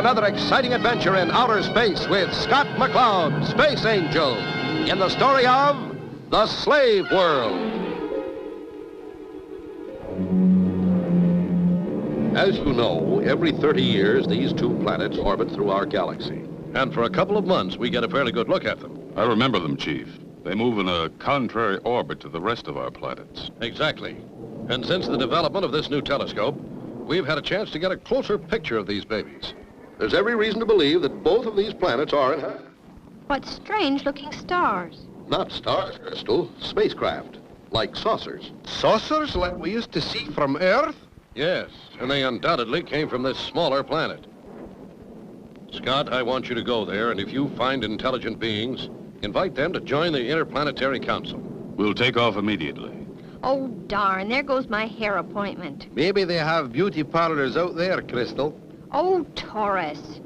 another exciting adventure in outer space with Scott McCloud, Space Angel, in the story of The Slave World. As you know, every 30 years, these two planets orbit through our galaxy. And for a couple of months, we get a fairly good look at them. I remember them, Chief. They move in a contrary orbit to the rest of our planets. Exactly. And since the development of this new telescope, we've had a chance to get a closer picture of these babies. There's every reason to believe that both of these planets are in... What strange-looking stars. Not stars, Crystal. Spacecraft. Like saucers. Saucers like we used to see from Earth? Yes, and they undoubtedly came from this smaller planet. Scott, I want you to go there, and if you find intelligent beings, invite them to join the Interplanetary Council. We'll take off immediately. Oh, darn, there goes my hair appointment. Maybe they have beauty parlors out there, Crystal. Oh, Taurus.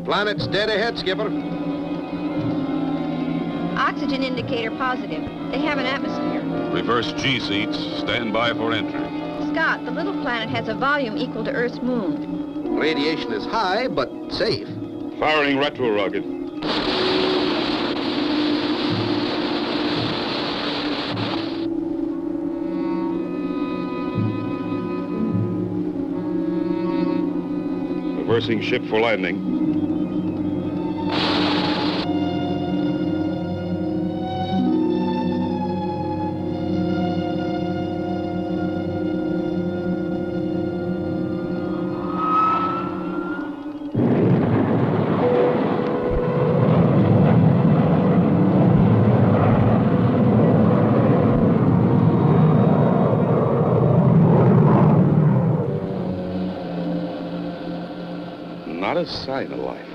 Planet's dead ahead, Skipper. Oxygen indicator positive. They have an atmosphere. Reverse G seats. Stand by for entry. Scott, the little planet has a volume equal to Earth's moon. Radiation is high, but safe. Firing retro rocket. Reversing ship for landing. Not a sign of life.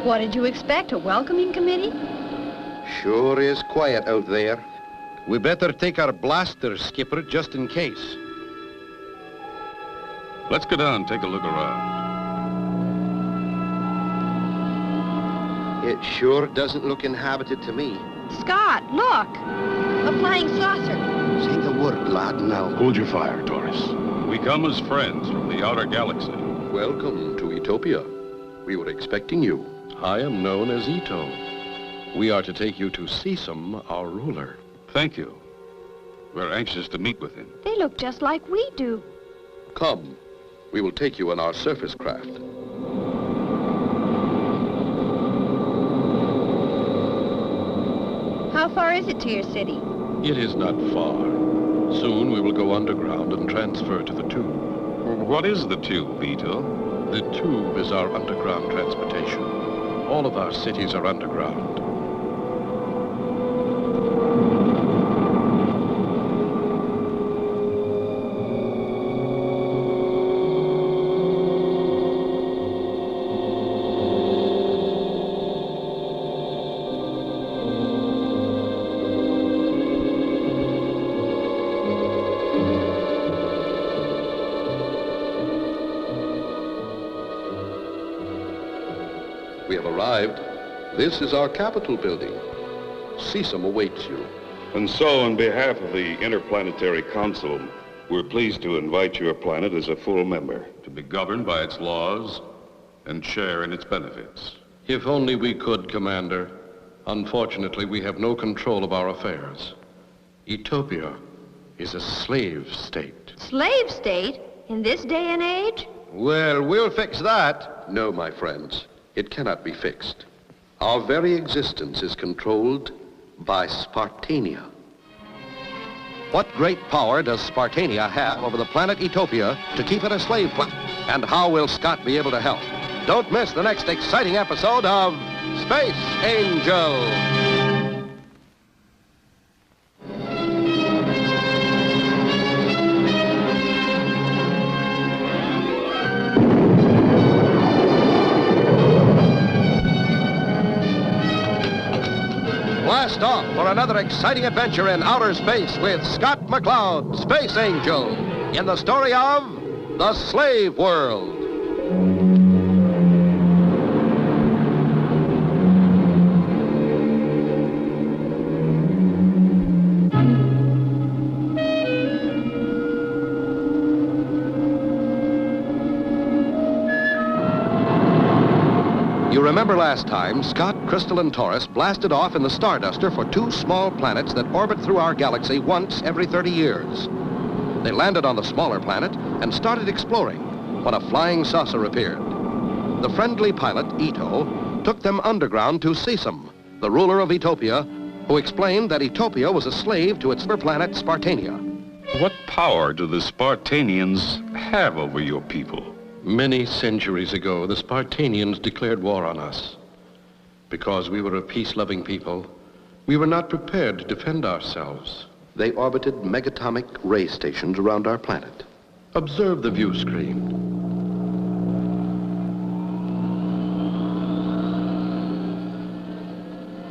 What did you expect, a welcoming committee? Sure is quiet out there. We better take our blasters, Skipper, just in case. Let's go down and take a look around. It sure doesn't look inhabited to me. Scott, look! A flying saucer. Say the word, lad, now. Hold your fire, Taurus. We come as friends from the outer galaxy. Welcome to Utopia. We were expecting you. I am known as Ito. We are to take you to Sesam, our ruler. Thank you. We're anxious to meet with him. They look just like we do. Come. We will take you in our surface craft. How far is it to your city? It is not far. Soon we will go underground and transfer to the tube. What is the tube, Ito? The tube is our underground transportation. All of our cities are underground. We have arrived. This is our Capitol building. Sesam awaits you. And so, on behalf of the Interplanetary Council, we're pleased to invite your planet as a full member. To be governed by its laws and share in its benefits. If only we could, Commander. Unfortunately, we have no control of our affairs. Utopia is a slave state. Slave state? In this day and age? Well, we'll fix that. No, my friends. It cannot be fixed. Our very existence is controlled by Spartania. What great power does Spartania have over the planet Utopia to keep it a slave planet? And how will Scott be able to help? Don't miss the next exciting episode of Space Angel. Blast off for another exciting adventure in outer space with Scott McCloud, Space Angel, in the story of The Slave World. You remember last time, Scott, Crystal, and Taurus blasted off in the Starduster for 2 small planets that orbit through our galaxy once every 30 years. They landed on the smaller planet and started exploring when a flying saucer appeared. The friendly pilot, Ito, took them underground to Sesam, the ruler of Etopia, who explained that Etopia was a slave to its planet, Spartania. What power do the Spartanians have over your people? Many centuries ago, the Spartanians declared war on us. Because we were a peace-loving people, we were not prepared to defend ourselves. They orbited megatomic ray stations around our planet. Observe the view screen.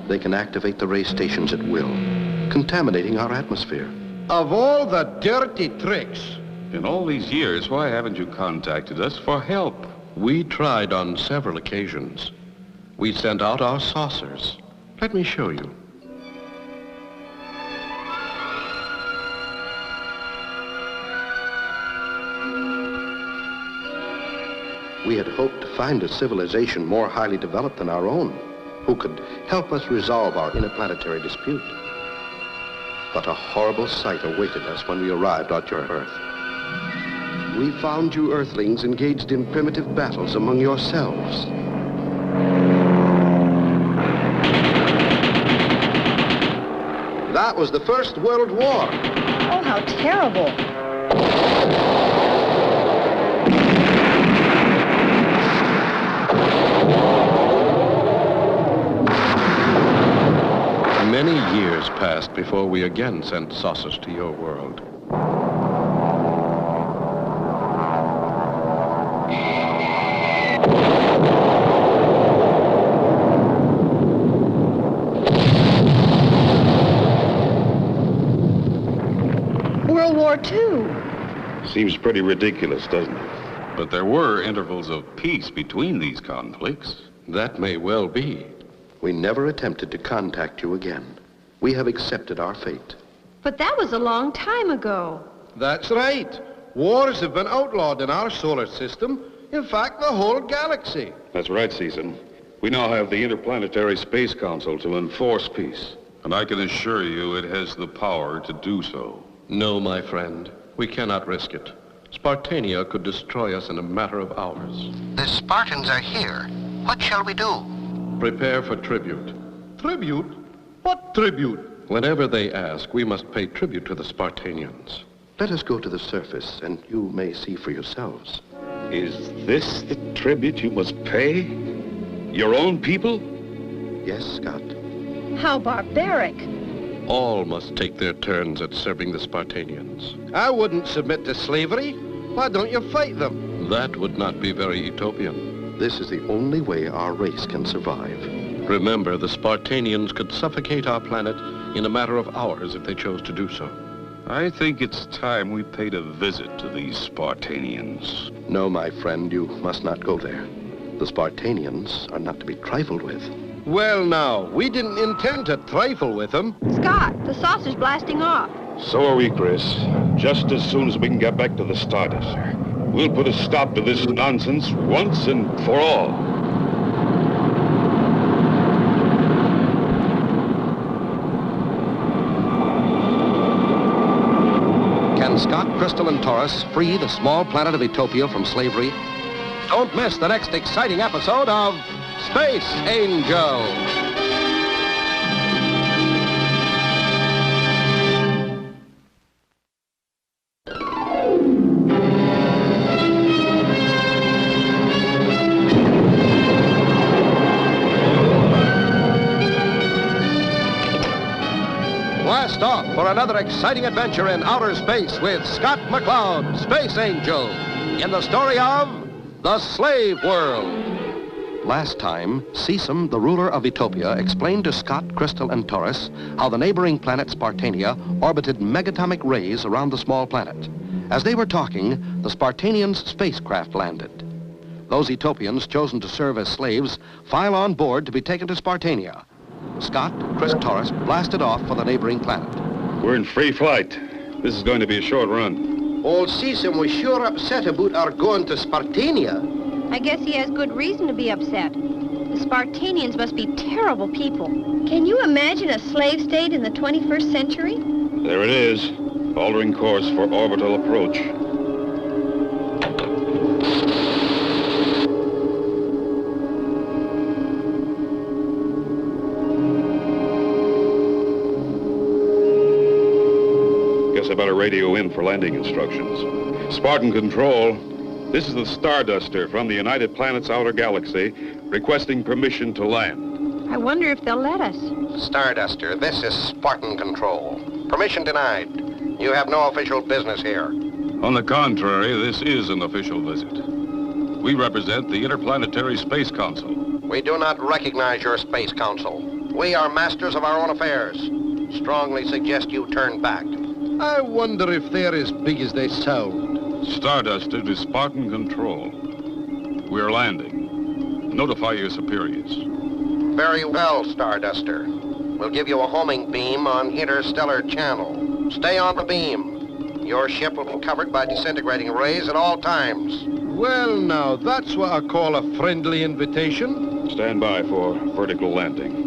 They can activate the ray stations at will, contaminating our atmosphere. Of all the dirty tricks. In all these years, why haven't you contacted us for help? We tried on several occasions. We sent out our saucers. Let me show you. We had hoped to find a civilization more highly developed than our own, who could help us resolve our interplanetary dispute. But a horrible sight awaited us when we arrived at your Earth. We found you Earthlings engaged in primitive battles among yourselves. That was the First World War. Oh, how terrible. Many years passed before we again sent saucers to your world. World War II. Seems pretty ridiculous, doesn't it? But there were intervals of peace between these conflicts. That may well be. We never attempted to contact you again. We have accepted our fate. But that was a long time ago. That's right. Wars have been outlawed in our solar system. In fact, the whole galaxy. That's right, Season. We now have the Interplanetary Space Council to enforce peace. And I can assure you it has the power to do so. No, my friend. We cannot risk it. Spartania could destroy us in a matter of hours. The Spartans are here. What shall we do? Prepare for tribute. Tribute? What tribute? Whenever they ask, we must pay tribute to the Spartanians. Let us go to the surface, and you may see for yourselves. Is this the tribute you must pay? Your own people? Yes, Scott. How barbaric. All must take their turns at serving the Spartanians. I wouldn't submit to slavery. Why don't you fight them? That would not be very utopian. This is the only way our race can survive. Remember, the Spartanians could suffocate our planet in a matter of hours if they chose to do so. I think it's time we paid a visit to these Spartanians. No, my friend, you must not go there. The Spartanians are not to be trifled with. Well, now, we didn't intend to trifle with them. Scott, the saucer's blasting off. So are we, Chris. Just as soon as we can get back to the Starduster. We'll put a stop to this nonsense once and for all. Can Scott, Crystal, and Taurus free the small planet of Etopia from slavery? Don't miss the next exciting episode of Space Angel. Blast off for another exciting adventure in outer space with Scott McCloud, Space Angel, in the story of The Slave World. Last time, Sesam, the ruler of Etopia, explained to Scott, Crystal, and Taurus how the neighboring planet Spartania orbited megatomic rays around the small planet. As they were talking, the Spartanians' spacecraft landed. Those Etopians chosen to serve as slaves file on board to be taken to Spartania. Scott, Chris, Taurus blasted off for the neighboring planet. We're in free flight. This is going to be a short run. Old Sesam was sure upset about our going to Spartania. I guess he has good reason to be upset. The Spartanians must be terrible people. Can you imagine a slave state in the 21st century? There it is, altering course for orbital approach. Guess I better radio in for landing instructions. Spartan Control, this is the Starduster from the United Planets Outer Galaxy, requesting permission to land. I wonder if they'll let us. Starduster, this is Spartan Control. Permission denied. You have no official business here. On the contrary, this is an official visit. We represent the Interplanetary Space Council. We do not recognize your space council. We are masters of our own affairs. Strongly suggest you turn back. I wonder if they're as big as they sound. Starduster to Spartan Control. We're landing. Notify your superiors. Very well, Starduster. We'll give you a homing beam on Interstellar Channel. Stay on the beam. Your ship will be covered by disintegrating rays at all times. Well, now, that's what I call a friendly invitation. Stand by for vertical landing.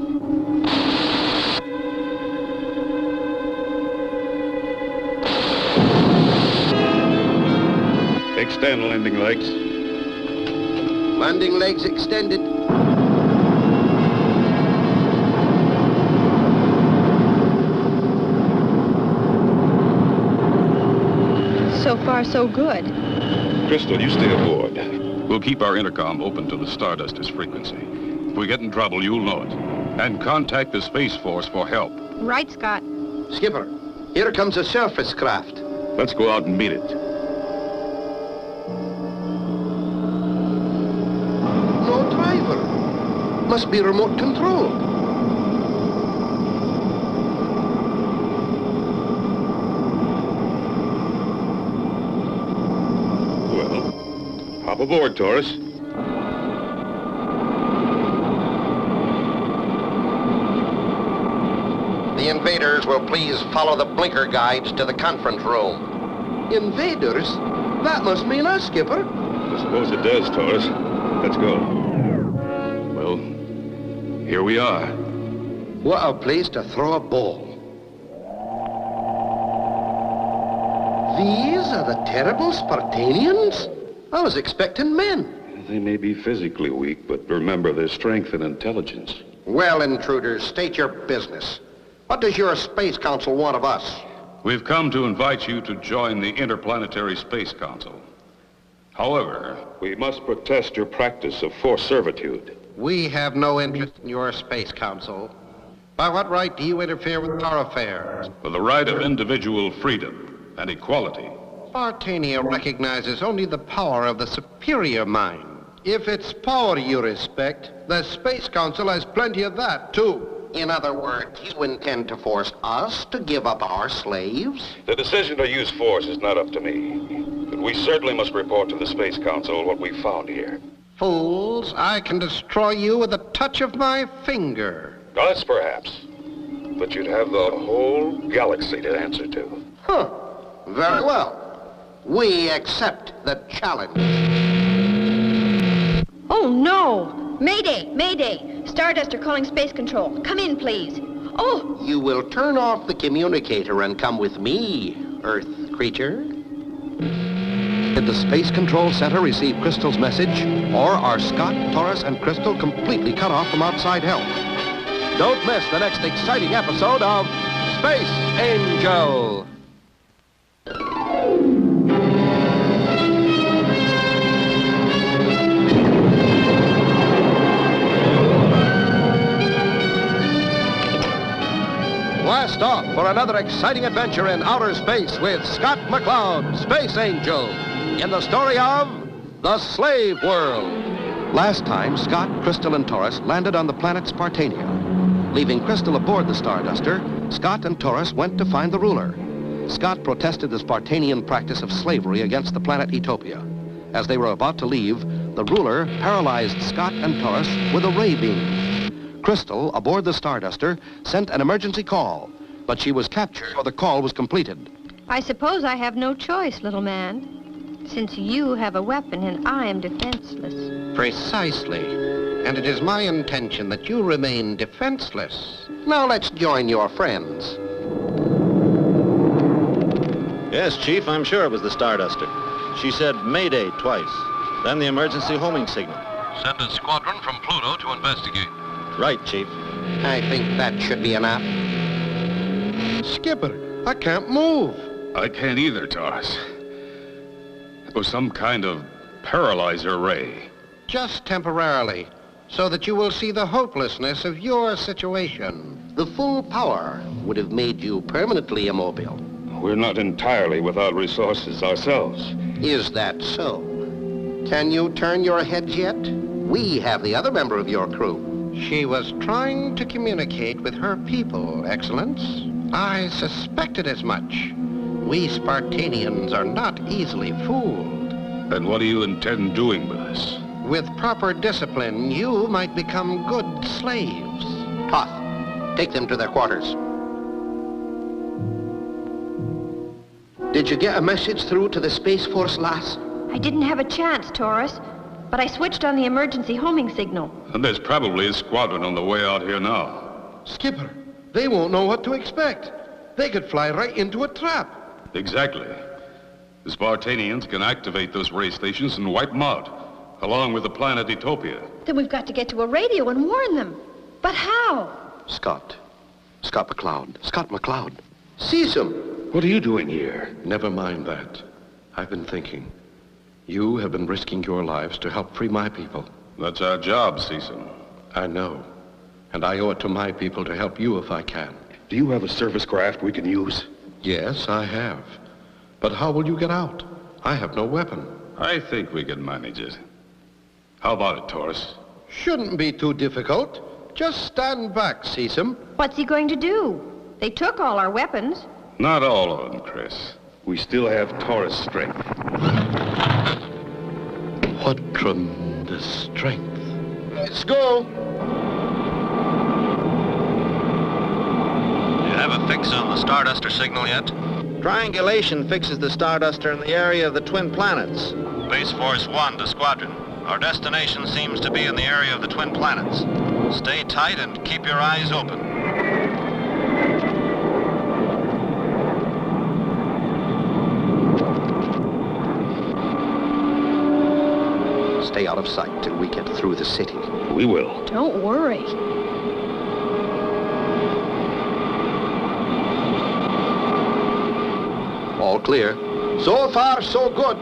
Extend landing legs. Landing legs extended. So far, so good. Crystal, you stay aboard. We'll keep our intercom open to the Starduster's frequency. If we get in trouble, you'll know it. And contact the Space Force for help. Right, Scott. Skipper, here comes a surface craft. Let's go out and meet it. No driver. Must be remote controlled. Well, hop aboard, Taurus. The invaders will please follow the blinker guides to the conference room. Invaders? That must mean us, Skipper. I suppose it does, Taurus. Let's go. Well, here we are. What a place to throw a ball. These are the terrible Spartanians? I was expecting men. They may be physically weak, but remember their strength and intelligence. Well, intruders, state your business. What does your Space Council want of us? We've come to invite you to join the Interplanetary Space Council. However, we must protest your practice of forced servitude. We have no interest in your Space Council. By what right do you interfere with our affairs? For the right of individual freedom and equality. Spartania recognizes only the power of the superior mind. If it's power you respect, the Space Council has plenty of that, too. In other words, you intend to force us to give up our slaves? The decision to use force is not up to me. But we certainly must report to the Space Council what we found here. Fools, I can destroy you with a touch of my finger. That's perhaps. But you'd have the whole galaxy to answer to. Huh. Very well. We accept the challenge. Oh, no! Mayday! Mayday! Starduster calling Space Control. Come in, please. Oh! You will turn off the communicator and come with me, Earth creature. Did the Space Control Center receive Crystal's message? Or are Scott, Taurus, and Crystal completely cut off from outside help? Don't miss the next exciting episode of Space Angel! Blast off for another exciting adventure in outer space with Scott McCloud, Space Angel, in the story of The Slave World. Last time, Scott, Crystal, and Torres landed on the planet Spartania. Leaving Crystal aboard the Starduster, Scott and Torres went to find the ruler. Scott protested the Spartanian practice of slavery against the planet Etopia. As they were about to leave, the ruler paralyzed Scott and Torres with a ray beam. Crystal, aboard the Starduster, sent an emergency call, but she was captured before the call was completed. I suppose I have no choice, little man, since you have a weapon and I am defenseless. Precisely. And it is my intention that you remain defenseless. Now let's join your friends. Yes, Chief, I'm sure it was the Starduster. She said Mayday twice, then the emergency homing signal. Send a squadron from Pluto to investigate. Right, Chief. I think that should be enough. Skipper, I can't move. I can't either, Torres. It was some kind of paralyzer ray. Just temporarily, so that you will see the hopelessness of your situation. The full power would have made you permanently immobile. We're not entirely without resources ourselves. Is that so? Can you turn your heads yet? We have the other member of your crew. She was trying to communicate with her people, Excellence. I suspected as much. We Spartanians are not easily fooled. And what do you intend doing with us? With proper discipline, you might become good slaves. Toth, take them to their quarters. Did you get a message through to the Space Force, lass? I didn't have a chance, Taurus, but I switched on the emergency homing signal. And there's probably a squadron on the way out here now. Skipper, they won't know what to expect. They could fly right into a trap. Exactly. The Spartanians can activate those ray stations and wipe them out, along with the planet Etopia. Then we've got to get to a radio and warn them. But how? Scott McCloud. Seize him. What are you doing here? Never mind that. I've been thinking. You have been risking your lives to help free my people. That's our job, Season. I know. And I owe it to my people to help you if I can. Do you have a service craft we can use? Yes, I have. But how will you get out? I have no weapon. I think we can manage it. How about it, Taurus? Shouldn't be too difficult. Just stand back, Seesum. What's he going to do? They took all our weapons. Not all of them, Chris. We still have Taurus strength. What tremendous strength. Let's go. You have a fix on the Starduster signal yet? Triangulation fixes the Starduster in the area of the twin planets. Base Force 1 to Squadron. Our destination seems to be in the area of the twin planets. Stay tight and keep your eyes open. Stay out of sight till we get through the city. We will. Don't worry. All clear. So far, so good.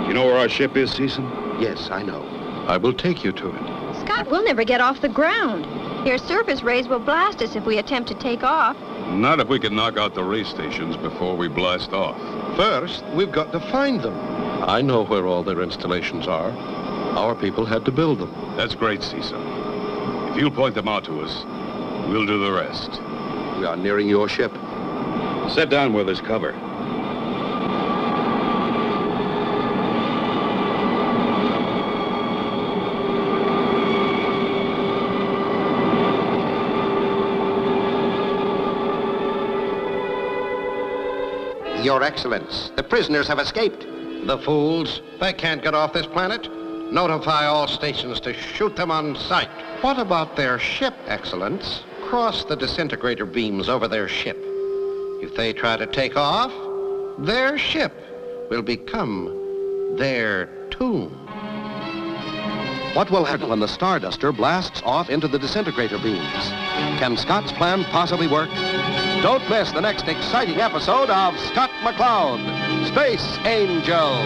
You know where our ship is, Season? Yes, I know. I will take you to it. Scott, we'll never get off the ground. Your surface rays will blast us if we attempt to take off. Not if we can knock out the ray stations before we blast off. First, we've got to find them. I know where all their installations are. Our people had to build them. That's great, Season. If you'll point them out to us, we'll do the rest. We are nearing your ship. Sit down where there's cover. Your Excellence, the prisoners have escaped. The fools. They can't get off this planet. Notify all stations to shoot them on sight. What about their ship, Excellence? Cross the disintegrator beams over their ship. If they try to take off, their ship will become their tomb. What will happen when the Starduster blasts off into the disintegrator beams? Can Scott's plan possibly work? Don't miss the next exciting episode of Scott McCloud, Space Angel.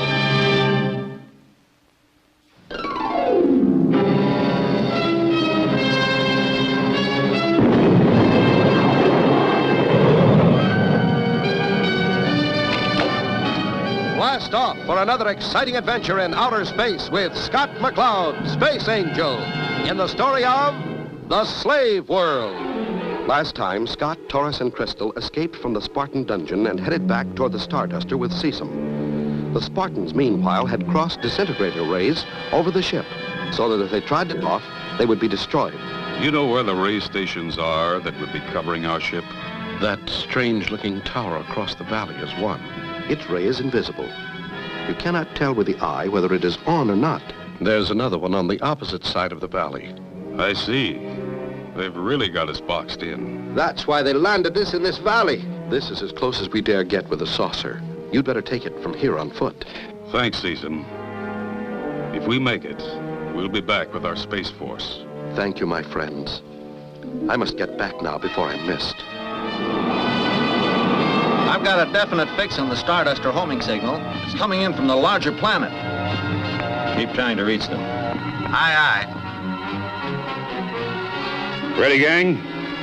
Blast off for another exciting adventure in outer space with Scott McCloud, Space Angel, in the story of The Slave World. Last time, Scott, Torres, and Crystal escaped from the Spartan dungeon and headed back toward the Starduster with Cecum. The Spartans, meanwhile, had crossed disintegrator rays over the ship, so that if they tried to get off, they would be destroyed. You know where the ray stations are that would be covering our ship? That strange-looking tower across the valley is one. Its ray is invisible. You cannot tell with the eye whether it is on or not. There's another one on the opposite side of the valley. I see. They've really got us boxed in. That's why they landed us in this valley. This is as close as we dare get with a saucer. You'd better take it from here on foot. Thanks, Cecum. If we make it, we'll be back with our Space Force. Thank you, my friends. I must get back now before I'm missed. I've got a definite fix on the Starduster homing signal. It's coming in from the larger planet. Keep trying to reach them. Aye, aye. Ready, gang?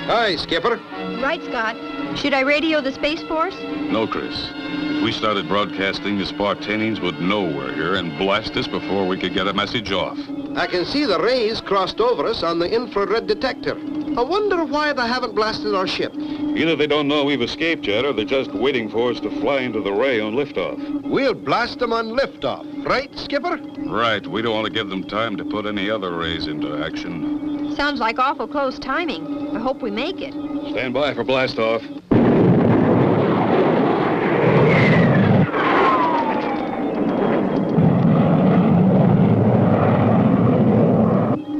Hi, Skipper. Right, Scott. Should I radio the Space Force? No, Chris. If we started broadcasting, the Spartanians would know we're here and blast us before we could get a message off. I can see the rays crossed over us on the infrared detector. I wonder why they haven't blasted our ship. Either they don't know we've escaped yet, or they're just waiting for us to fly into the ray on liftoff. We'll blast them on liftoff, right, Skipper? Right. We don't want to give them time to put any other rays into action. Sounds like awful close timing. I hope we make it. Stand by for blastoff.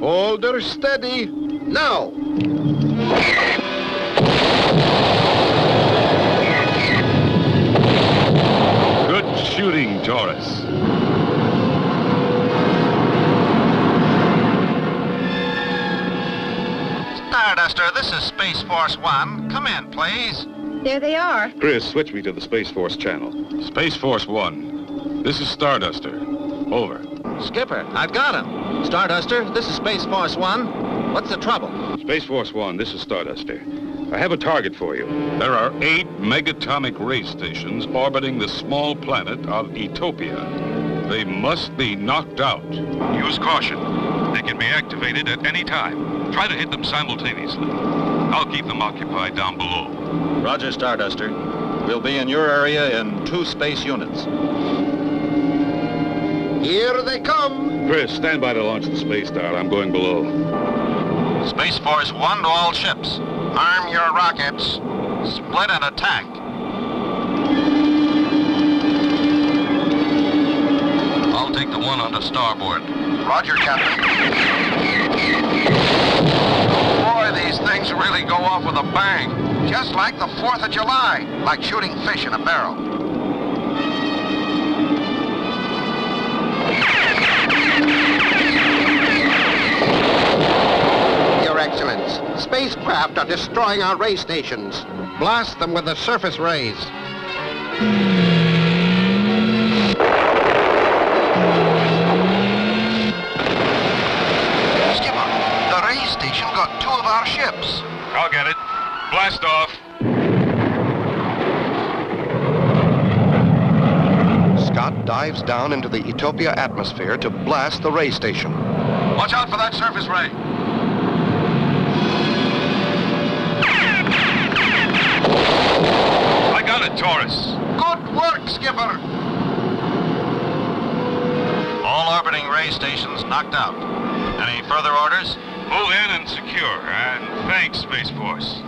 Hold her steady. Now! Good shooting, Torres. Starduster, this is Space Force One. Come in, please. There they are. Chris, switch me to the Space Force channel. Space Force One. This is Starduster. Over. Skipper, I've got him. Starduster, this is Space Force One. What's the trouble? Space Force One, this is Starduster. I have a target for you. There are 8 megatomic ray stations orbiting the small planet of Etopia. They must be knocked out. Use caution. They can be activated at any time. Try to hit them simultaneously. I'll keep them occupied down below. Roger, Starduster. We'll be in your area in 2 space units. Here they come. Chris, stand by to launch the Space Star. I'm going below. Space Force One to all ships. Arm your rockets. Split and attack. I'll take the one onto starboard. Roger, Captain. Boy, these things really go off with a bang. Just like the 4th of July. Like shooting fish in a barrel. Your Excellence, spacecraft are destroying our ray stations. Blast them with the surface rays. Skipper, the ray station got 2 of our ships. I'll get it. Blast off. Scott dives down into the Etopia atmosphere to blast the ray station. Watch out for that surface ray. I got it, Taurus. Good work, Skipper. All orbiting ray stations knocked out. Any further orders? Move in and secure. And thanks, Space Force.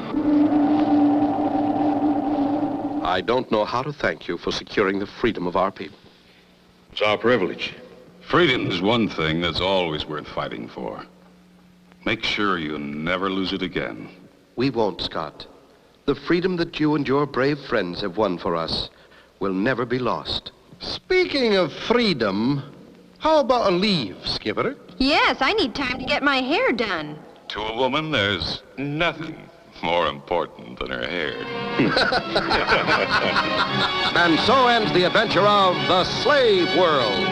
I don't know how to thank you for securing the freedom of our people. It's our privilege. Freedom is one thing that's always worth fighting for. Make sure you never lose it again. We won't, Scott. The freedom that you and your brave friends have won for us will never be lost. Speaking of freedom, how about a leave, Skipper? Yes, I need time to get my hair done. To a woman, there's nothing more important than her hair. And so ends the adventure of The Slave World.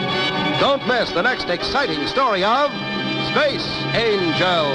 Don't miss the next exciting story of Space Angel.